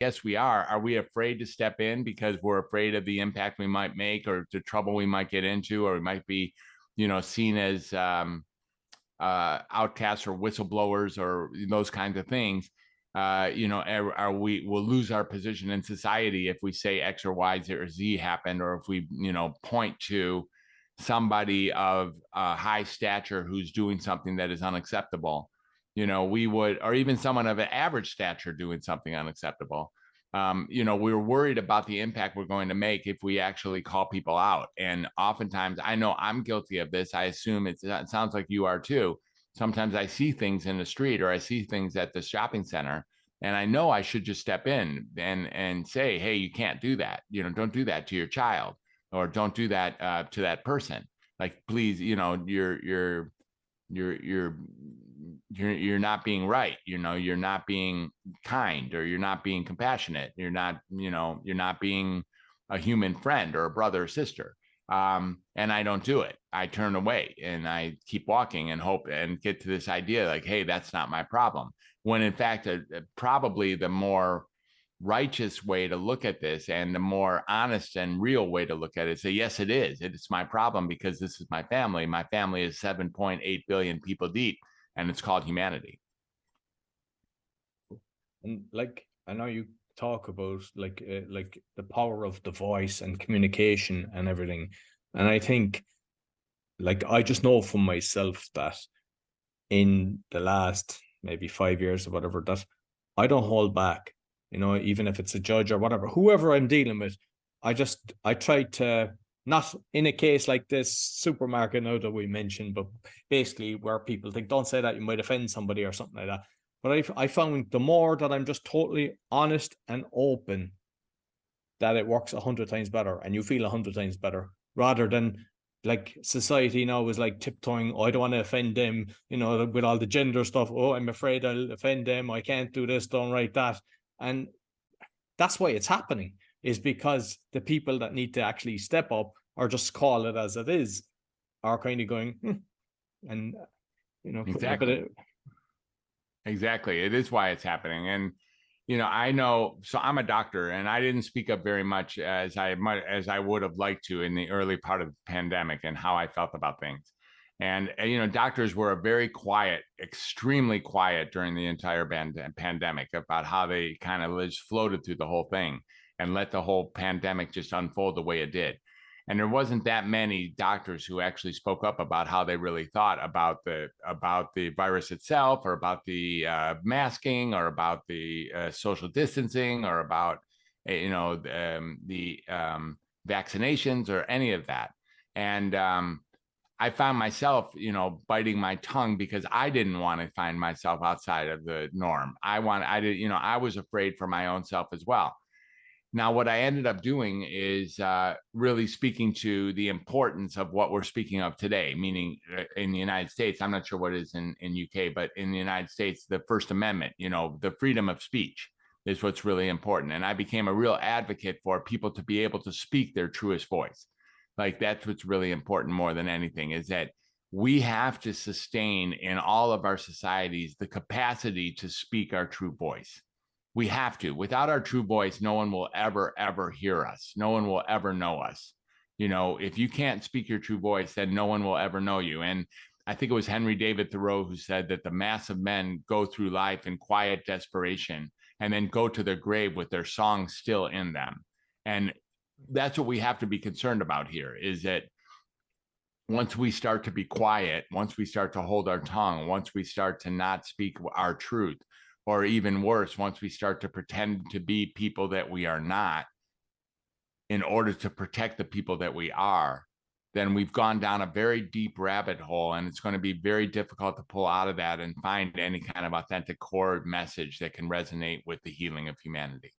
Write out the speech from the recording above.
Yes, we are. Are we afraid to step in because we're afraid of the impact we might make or the trouble we might get into, or we might be, seen as outcasts or whistleblowers or those kinds of things? Are we will lose our position in society if we say X or Y or Z happened, or if we, point to somebody of high stature who's doing something that is unacceptable. We would, or even someone of an average stature doing something unacceptable. We're worried about the impact we're going to make if we actually call people out. And oftentimes, I know I'm guilty of this. I assume it sounds like you are too. Sometimes I see things in the street, or I see things at the shopping center, and I know I should just step in and say, hey, you can't do that. Don't do that to your child, or don't do that to that person. Like, please, you're you're not being right. You're not being kind, or you're not being compassionate. You're not being a human friend or a brother or sister. And I don't do it. I turn away and I keep walking and hope and get to this idea like, hey, that's not my problem, when in fact probably the more righteous way to look at this, and the more honest and real way to look at it, say, yes, it is. It's my problem because this is my family. My family is 7.8 billion people deep, and it's called humanity. And like, I know you talk about like the power of the voice and communication and everything. And I think, like, I just know from myself that in the last maybe 5 years or whatever, that I don't hold back, even if it's a judge or whatever, whoever I'm dealing with. I try to, not in a case like this supermarket now that we mentioned, but basically where people think, don't say that, you might offend somebody or something like that. But I found the more that I'm just totally honest and open, that it works 100 times better, and you feel 100 times better, rather than like society now is like tiptoeing. Oh, I don't want to offend them, with all the gender stuff. Oh, I'm afraid I'll offend them. I can't do this, don't write that. And that's why it's happening, is because the people that need to actually step up or just call it as it is are kind of going, and, Exactly. Exactly. It is why it's happening. And, I know, so I'm a doctor, and I didn't speak up very much as I would have liked to in the early part of the pandemic and how I felt about things. And, doctors were very quiet, extremely quiet during the entire pandemic about how they kind of just floated through the whole thing and let the whole pandemic just unfold the way it did. And there wasn't that many doctors who actually spoke up about how they really thought about the virus itself, or about the masking, or about the social distancing, or about the vaccinations, or any of that. And I found myself, biting my tongue because I didn't want to find myself outside of the norm. I was afraid for my own self as well. Now, what I ended up doing is really speaking to the importance of what we're speaking of today, meaning in the United States. I'm not sure what it is in UK, but in the United States, the First Amendment, the freedom of speech is what's really important. And I became a real advocate for people to be able to speak their truest voice. Like, that's what's really important more than anything, is that we have to sustain in all of our societies the capacity to speak our true voice. We have to. Without our true voice, no one will ever, ever hear us. No one will ever know us. If you can't speak your true voice, then no one will ever know you. And I think it was Henry David Thoreau who said that the mass of men go through life in quiet desperation and then go to their grave with their song still in them. And that's what we have to be concerned about here, is that once we start to be quiet, once we start to hold our tongue, once we start to not speak our truth, or even worse, once we start to pretend to be people that we are not in order to protect the people that we are, then we've gone down a very deep rabbit hole, and it's going to be very difficult to pull out of that and find any kind of authentic core message that can resonate with the healing of humanity.